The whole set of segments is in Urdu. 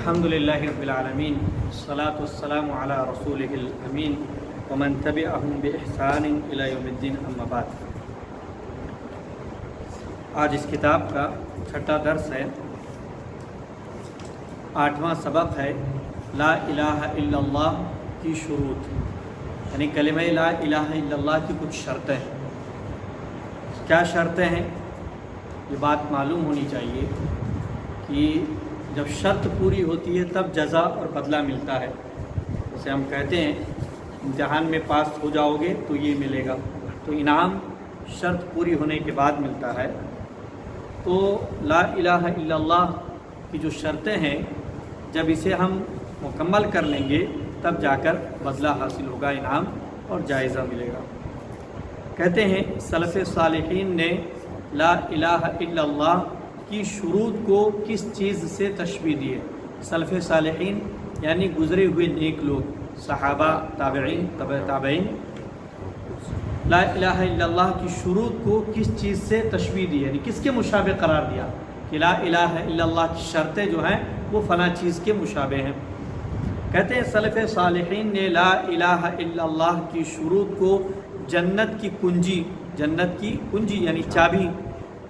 الحمدللہ رب العالمین والصلاة والسلام علی رسولہ الامین ومن تبعہم بإحسان الی یوم الدین اما بعد۔ آج اس کتاب کا چھٹا درس ہے، 8واں سبق ہے لا الہ الا اللہ کی شروط، یعنی کلمہ لا الہ الا اللہ کی کچھ شرطیں۔ کیا شرطیں ہیں؟ یہ بات معلوم ہونی چاہیے کہ جب شرط پوری ہوتی ہے تب جزا اور بدلہ ملتا ہے۔ جیسے ہم کہتے ہیں امتحان میں پاس ہو جاؤ گے تو یہ ملے گا، تو انعام شرط پوری ہونے کے بعد ملتا ہے۔ تو لا الہ الا اللہ کی جو شرطیں ہیں، جب اسے ہم مکمل کر لیں گے تب جا کر بدلہ حاصل ہوگا، انعام اور جائزہ ملے گا۔ کہتے ہیں سلف صالحین نے لا الہ الا اللہ کی شروط کو کس چیز سے تشبیہ دی ہے؟ سلف صالحین یعنی گزرے ہوئے نیک لوگ، صحابہ، تابعین، تبع تابعین، لا الہ الا اللہ کی شروط کو کس چیز سے تشبیہ دی ہے، یعنی کس کے مشابہ قرار دیا کہ لا الہ الا اللہ کی شرطیں جو ہیں وہ فلاں چیز کے مشابہ ہیں۔ کہتے ہیں سلف صالحین نے لا الہ الا اللہ کی شروط کو جنت کی کنجی یعنی چابی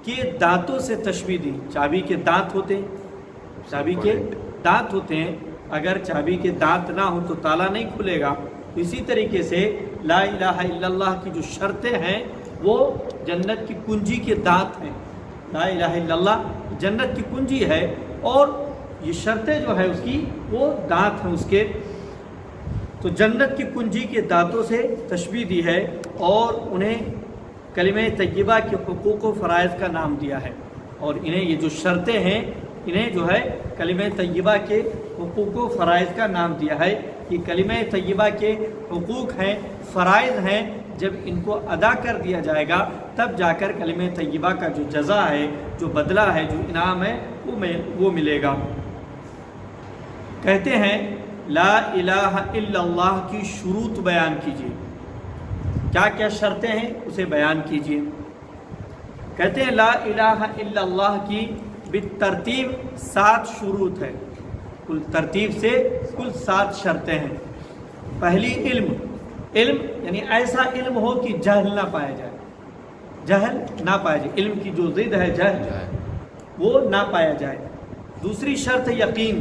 کے دانتوں سے تشبیہ دی۔ چابی کے دانت ہوتے ہیں، اگر چابی کے دانت نہ ہو تو تالا نہیں کھلے گا۔ اسی طریقے سے لا الہ الا اللہ کی جو شرطیں ہیں وہ جنت کی کنجی کے دانت ہیں۔ لا الہ الا اللہ جنت کی کنجی ہے اور یہ شرطیں جو ہے اس کی وہ دانت ہیں اس کے، تو جنت کی کنجی کے دانتوں سے تشبیہ دی ہے اور انہیں کلمہ طیبہ کے حقوق و فرائض کا نام دیا ہے، اور انہیں یہ جو شرطیں ہیں انہیں جو ہے کلمہ طیبہ کے حقوق و فرائض کا نام دیا ہے۔ یہ کلمہ طیبہ کے حقوق ہیں، فرائض ہیں، جب ان کو ادا کر دیا جائے گا تب جا کر کلمہ طیبہ کا جو جزا ہے، جو بدلہ ہے، جو انعام ہے وہ ملے گا۔ کہتے ہیں لا الہ الا اللہ کی شروط بیان کیجیے، کیا کیا شرطیں ہیں اسے بیان کیجیے۔ کہتے ہیں لا الہ الا اللہ کی بالترتیب 7 شروط ہے، کل ترتیب سے کل 7 شرطیں ہیں۔ پہلی علم یعنی ایسا علم ہو کہ جہل نہ پایا جائے، علم کی جو ضد ہے جہل وہ نہ پایا جائے۔ دوسری شرط یقین،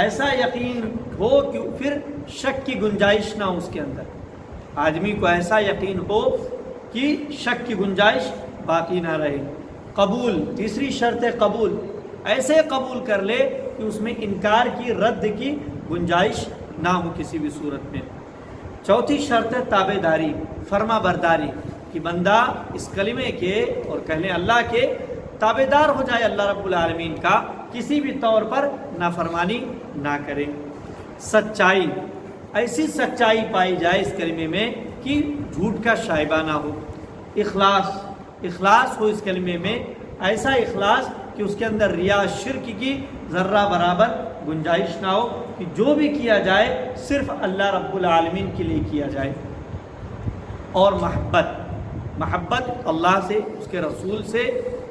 ایسا یقین ہو کہ پھر شک کی گنجائش نہ ہو اس کے اندر، آدمی کو ایسا یقین ہو کہ شک کی گنجائش باقی نہ رہے۔ قبول، تیسری شرط ہے قبول، ایسے قبول کر لے کہ اس میں انکار کی، رد کی گنجائش نہ ہو کسی بھی صورت میں۔ چوتھی شرط ہے تابع داری، فرما برداری، کہ بندہ اس کلمے کے اور کہنے اللہ کے تابع دار ہو جائے، اللہ رب العالمین کا کسی بھی طور پر نافرمانی نہ کرے۔ سچائی، ایسی سچائی پائی جائے اس کلمے میں کہ جھوٹ کا شائبہ نہ ہو۔ اخلاص ہو اس کلمے میں، ایسا اخلاص کہ اس کے اندر ریا، شرک کی ذرہ برابر گنجائش نہ ہو، کہ جو بھی کیا جائے صرف اللہ رب العالمین کے لیے کیا جائے۔ اور محبت اللہ سے، اس کے رسول سے،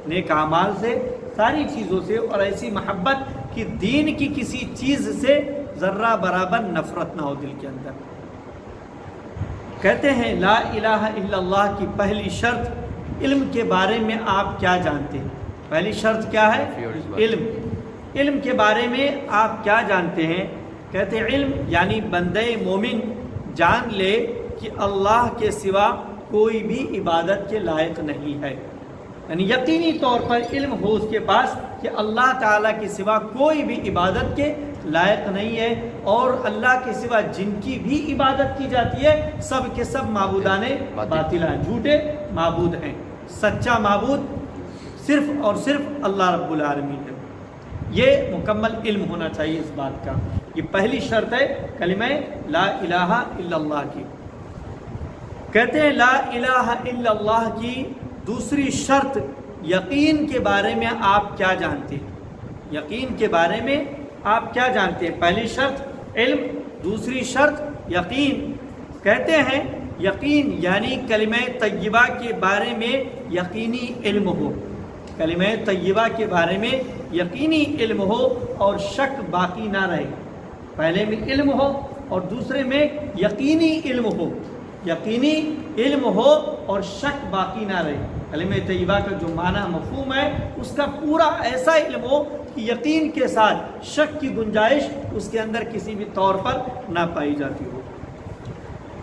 نیک اعمال سے، ساری چیزوں سے، اور ایسی محبت کہ دین کی کسی چیز سے ذرہ برابر نفرت نہ ہو دل کے اندر۔ کہتے ہیں لا الہ الا اللہ کی پہلی شرط علم کے بارے میں آپ کیا جانتے ہیں؟ پہلی شرط کیا ہے؟ علم کے بارے میں آپ کیا جانتے ہیں؟ کہتے ہیں علم یعنی بندے مومن جان لے کہ اللہ کے سوا کوئی بھی عبادت کے لائق نہیں ہے، یعنی یقینی طور پر علم ہو اس کے پاس کہ اللہ تعالیٰ کے سوا کوئی بھی عبادت کے لائق نہیں ہے، اور اللہ کے سوا جن کی بھی عبادت کی جاتی ہے سب کے سب معبودان باطل ہیں، جھوٹے معبود ہیں، سچا معبود صرف اور صرف اللہ رب العالمین ہے۔ یہ مکمل علم ہونا چاہیے اس بات کا۔ یہ پہلی شرط ہے کلمہ لا الہ الا اللہ کی۔ کہتے ہیں لا الہ الا اللہ کی دوسری شرط یقین کے بارے میں آپ کیا جانتے ہیں؟ یقین کے بارے میں آپ کیا جانتے ہیں؟ پہلی شرط علم، دوسری شرط یقین۔ کہتے ہیں یقین یعنی کلمہ طیبہ کے بارے میں یقینی علم ہو، کلمہ طیبہ کے بارے میں یقینی علم ہو اور شک باقی نہ رہے. پہلے میں علم ہو اور دوسرے میں یقینی علم ہو. یقینی علم ہو اور شک باقی نہ رہے. کلمہ طیبہ کا جو معنی مفہوم ہے اس کا پورا ایسا علم ہو کہ یقین کے ساتھ شک کی گنجائش اس کے اندر کسی بھی طور پر نہ پائی جاتی ہو.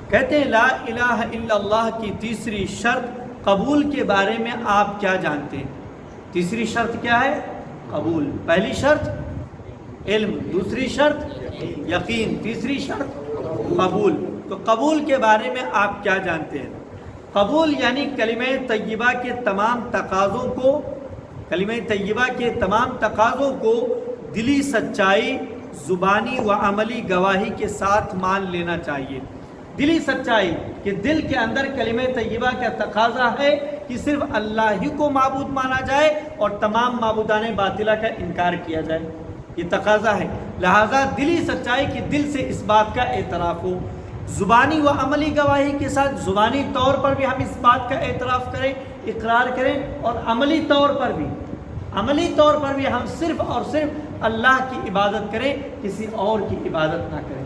کہتے ہیں لا الہ الا اللہ کی تیسری شرط قبول کے بارے میں آپ کیا جانتے ہیں؟ تیسری شرط کیا ہے؟ قبول. پہلی شرط علم، دوسری شرط یقین، تیسری شرط قبول. تو قبول کے بارے میں آپ کیا جانتے ہیں؟ قبول یعنی کلمہ طیبہ کے تمام تقاضوں کو، کلمہ طیبہ کے تمام تقاضوں کو دلی سچائی، زبانی و عملی گواہی کے ساتھ مان لینا چاہیے. دلی سچائی کہ دل کے اندر کلمہ طیبہ کا تقاضا ہے کہ صرف اللہ ہی کو معبود مانا جائے اور تمام معبودان باطلہ کا انکار کیا جائے، یہ تقاضا ہے. لہذا دلی سچائی کہ دل سے اس بات کا اعتراف ہو. زبانی و عملی گواہی کے ساتھ زبانی طور پر بھی ہم اس بات کا اعتراف کریں، اقرار کریں، اور عملی طور پر بھی ہم صرف اور صرف اللہ کی عبادت کریں، کسی اور کی عبادت نہ کریں.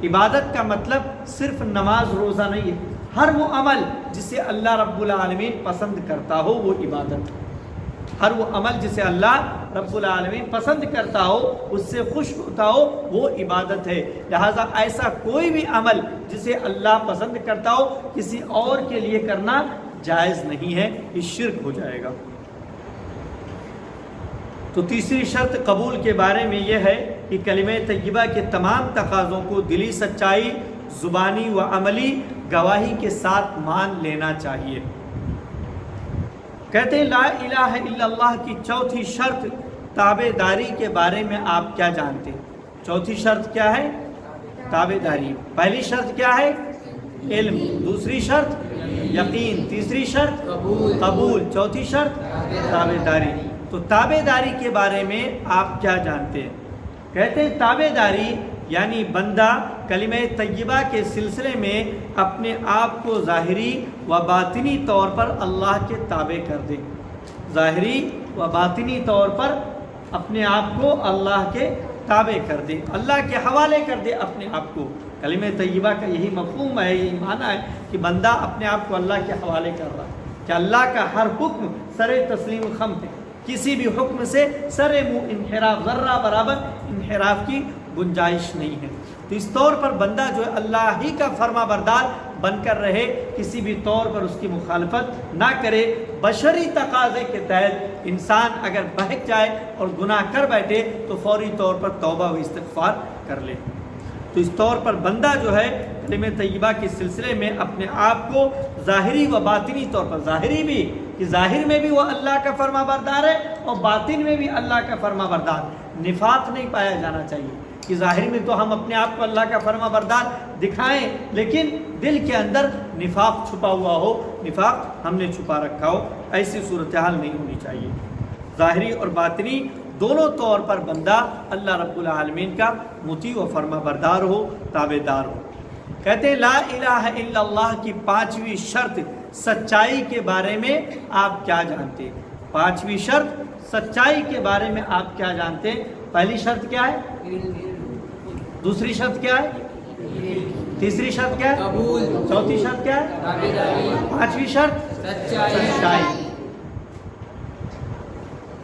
عبادت کا مطلب صرف نماز روزہ نہیں ہے. ہر وہ عمل جسے اللہ رب العالمین پسند کرتا ہو وہ عبادت. ہر وہ عمل جسے اللہ رب العالمین پسند کرتا ہو، اس سے خوش ہوتا ہو، وہ عبادت ہے. لہٰذا ایسا کوئی بھی عمل جسے اللہ پسند کرتا ہو کسی اور کے لیے کرنا جائز نہیں ہے، یہ شرک ہو جائے گا. تو تیسری شرط قبول کے بارے میں یہ ہے کہ کلمہ طیبہ کے تمام تقاضوں کو دلی سچائی، زبانی و عملی گواہی کے ساتھ مان لینا چاہیے. کہتے ہیں لا الہ الا اللہ کی چوتھی شرط تابع داری کے بارے میں آپ کیا جانتے ہیں؟ چوتھی شرط کیا ہے؟ تابع داری. پہلی شرط کیا ہے؟ علم. دوسری شرط یقین. تیسری شرط قبول. چوتھی شرط تابع داری. تو تابع داری کے بارے میں آپ کیا جانتے ہیں؟ کہتے ہیں تابع داری یعنی بندہ کلمہ طیبہ کے سلسلے میں اپنے آپ کو ظاہری و باطنی طور پر اللہ کے تابع کر دے. ظاہری و باطنی طور پر اپنے آپ کو اللہ کے تابع کر دے، اللہ کے حوالے کر دے اپنے آپ کو. کلمہ طیبہ کا یہی مفہوم ہے، یہی معنی ہے کہ بندہ اپنے آپ کو اللہ کے حوالے کر رہا ہے کہ اللہ کا ہر حکم سر تسلیم خم ہے، کسی بھی حکم سے سر منہ انحراف، ذرہ برابر انحراف کی گنجائش نہیں ہے. تو اس طور پر بندہ جو ہے اللہ ہی کا فرما بردار بن کر رہے، کسی بھی طور پر اس کی مخالفت نہ کرے. بشری تقاضے کے تحت انسان اگر بہک جائے اور گناہ کر بیٹھے تو فوری طور پر توبہ و استغفار کر لے. تو اس طور پر بندہ جو ہے کلمہ طیبہ کے سلسلے میں اپنے آپ کو ظاہری و باطنی طور پر، ظاہری بھی کہ ظاہر میں بھی وہ اللہ کا فرما بردار ہے اور باطن میں بھی اللہ کا فرما بردار. نفاق نہیں پایا جانا چاہیے کہ ظاہر میں تو ہم اپنے آپ کو اللہ کا فرما بردار دکھائیں لیکن دل کے اندر نفاق چھپا ہوا ہو، نفاق ہم نے چھپا رکھا ہو. ایسی صورتحال نہیں ہونی چاہیے. ظاہری اور باطنی دونوں طور پر بندہ اللہ رب العالمین کا مطیع و فرما بردار ہو، تابع دار ہو. کہتے ہیں لا الہ الا اللہ کی پانچویں شرط سچائی کے بارے میں آپ کیا جانتے ہیں؟ پانچویں شرط سچائی کے بارے میں آپ کیا جانتے ہیں؟ پہلی شرط کیا ہے؟ دوسری شرط کیا ہے؟ تیسری شرط کیا ہے؟ قبول. چوتھی شرط کیا ہے؟ پانچویں شرط سچائی.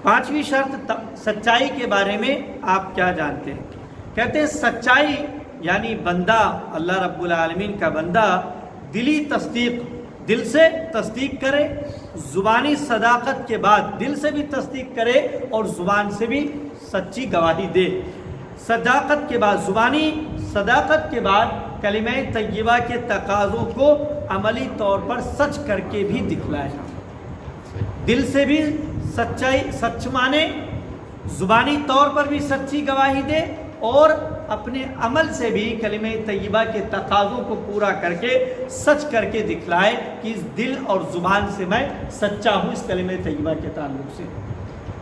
پانچویں شرط سچائی کے بارے میں آپ کیا جانتے ہیں؟ کہتے ہیں سچائی یعنی بندہ اللہ رب العالمین کا بندہ دلی تصدیق، دل سے تصدیق کرے، زبانی صداقت کے بعد دل سے بھی تصدیق کرے اور زبان سے بھی سچی گواہی دے. صداقت کے بعد، زبانی صداقت کے بعد کلمہ طیبہ کے تقاضوں کو عملی طور پر سچ کر کے بھی دکھلائے. دل سے بھی سچائی سچ مانے، زبانی طور پر بھی سچی گواہی دے اور اپنے عمل سے بھی کلمہ طیبہ کے تقاضوں کو پورا کر کے سچ کر کے دکھلائے کہ اس دل اور زبان سے میں سچا ہوں اس کلمہ طیبہ کے تعلق سے.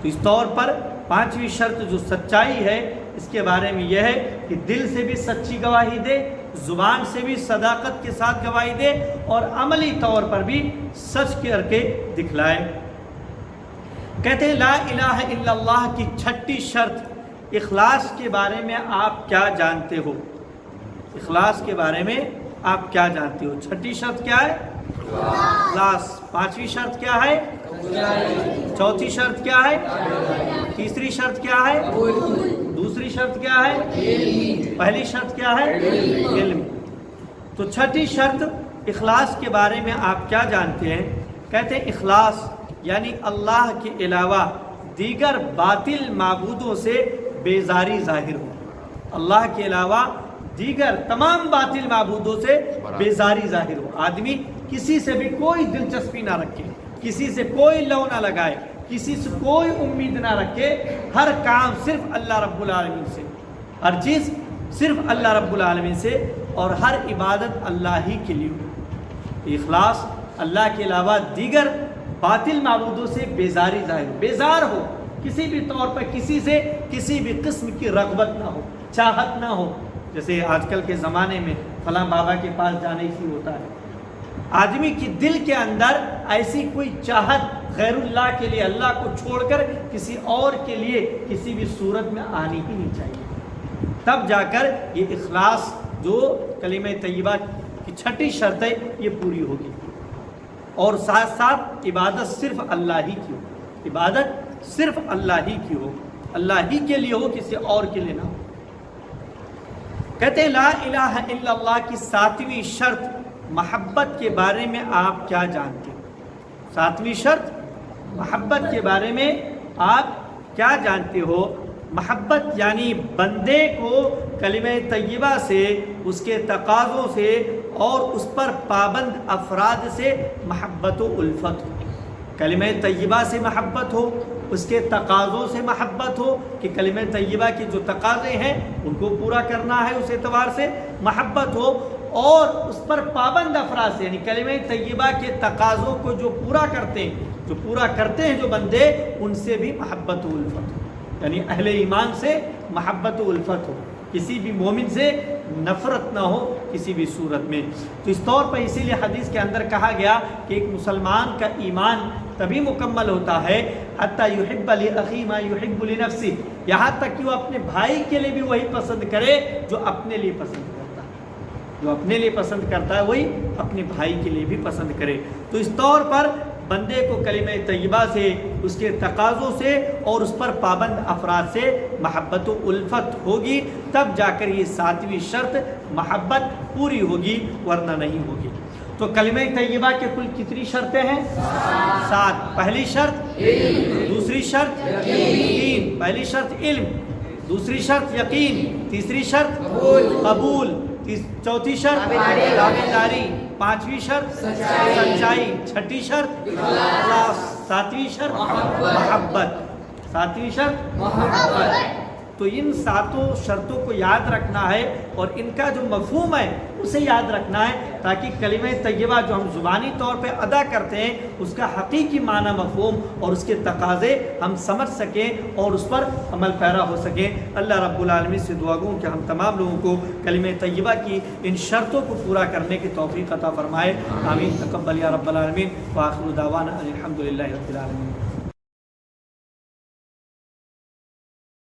تو اس طور پر پانچویں شرط جو سچائی ہے اس کے بارے میں یہ ہے کہ دل سے بھی سچی گواہی دے، زبان سے بھی صداقت کے ساتھ گواہی دے اور عملی طور پر بھی سچ کر کے دکھلائے. کہتے ہیں لا الہ الا اللہ کی چھٹی شرط اخلاص کے بارے میں آپ کیا جانتے ہو؟ اخلاص کے بارے میں آپ کیا جانتے ہو؟ چھٹی شرط کیا ہے؟ اخلاص۔ پانچویں شرط کیا ہے؟ چوتھی شرط کیا ہے؟ تیسری شرط کیا ہے؟ دوسری شرط کیا ہے؟ پہلی شرط کیا ہے؟ علم۔ تو چھٹی شرط اخلاص کے بارے میں آپ کیا جانتے ہیں؟ کہتے ہیں اخلاص یعنی اللہ کے علاوہ دیگر باطل معبودوں سے بیزاری ظاہر ہو۔ اللہ کے علاوہ دیگر تمام باطل معبودوں سے بیزاری ظاہر ہو۔ آدمی کسی سے بھی کوئی دلچسپی نہ رکھے، کسی سے کوئی لو نہ لگائے، کسی سے کوئی امید نہ رکھے، ہر کام صرف اللہ رب العالمین سے، ہر چیز صرف اللہ رب العالمین سے، اور ہر عبادت اللہ ہی کے لیے ہو۔ اخلاص اللہ کے علاوہ دیگر باطل معبودوں سے بیزاری ظاہر، بیزار ہو، کسی بھی طور پر کسی سے کسی بھی قسم کی رغبت نہ ہو، چاہت نہ ہو۔ جیسے آج کل کے زمانے میں فلاں بابا کے پاس جانے ہی ہوتا ہے، آدمی کی دل کے اندر ایسی کوئی چاہت غیر اللہ کے لیے، اللہ کو چھوڑ کر کسی اور کے لیے کسی بھی صورت میں آنی ہی نہیں چاہیے۔ تب جا کر یہ اخلاص جو کلمہ طیبہ کی چھٹی شرط ہے یہ پوری ہوگی، اور ساتھ ساتھ عبادت صرف اللہ ہی کی ہو، عبادت صرف اللہ ہی کی ہو، اللہ ہی کے لیے ہو، کسی اور کے لیے نہ ہو۔ کہتے ہیں لا الہ الا اللہ کی ساتویں شرط محبت کے بارے میں آپ کیا جانتے ہیں؟ ساتویں شرط محبت کے بارے میں آپ کیا جانتے ہو؟ محبت یعنی بندے کو کلمہ طیبہ سے، اس کے تقاضوں سے اور اس پر پابند افراد سے محبت و الفت ہو۔ کلمہ طیبہ سے محبت ہو، اس کے تقاضوں سے محبت ہو کہ کلمہ طیبہ کے جو تقاضے ہیں ان کو پورا کرنا ہے، اس اعتبار سے محبت ہو، اور اس پر پابند افراد سے یعنی کلمہ طیبہ کے تقاضوں کو جو پورا کرتے ہیں جو بندے، ان سے بھی محبت و الفت ہو، یعنی اہل ایمان سے محبت و الفت ہو، کسی بھی مومن سے نفرت نہ ہو کسی بھی صورت میں۔ تو اس طور پر اسی لیے حدیث کے اندر کہا گیا کہ ایک مسلمان کا ایمان تبھی مکمل ہوتا ہے حتی یحب لأخی ما یحب لنفسہ، یہاں تک کہ وہ اپنے بھائی کے لیے بھی وہی پسند کرے جو اپنے لیے پسند کرتا ہے، جو اپنے لیے پسند کرتا ہے وہی اپنے بھائی کے لیے بھی پسند کرے۔ تو اس طور پر بندے کو کلمہ طیبہ سے، اس کے تقاضوں سے اور اس پر پابند افراد سے محبت و الفت ہوگی، تب جا کر یہ ساتویں شرط محبت پوری ہوگی، ورنہ نہیں ہوگی۔ تو کلمہ طیبہ کے کل کتنی شرطیں ہیں؟ 7۔ پہلی شرط، دوسری شرط یقین، پہلی شرط علم، دوسری شرط یقین، تیسری شرط قبول، چوتھی شرط تابعداری، پانچویں شرط سچائی، چھٹی شرط اخلاص، ساتویں شرط محبت، ساتویں شرط محبت۔ تو ان ساتوں شرطوں کو یاد رکھنا ہے اور ان کا جو مفہوم ہے اسے یاد رکھنا ہے، تاکہ کلمہ طیبہ جو ہم زبانی طور پہ ادا کرتے ہیں اس کا حقیقی معنی، مفہوم اور اس کے تقاضے ہم سمجھ سکیں اور اس پر عمل پیرا ہو سکیں۔ اللہ رب العالمین سے دعا گوں کہ ہم تمام لوگوں کو کلمہ طیبہ کی ان شرطوں کو پورا کرنے کی توفیق عطا فرمائے۔ آمین، تقبل یا رب العالمین، وآخر دعوانا الحمد للہ رب العالمین۔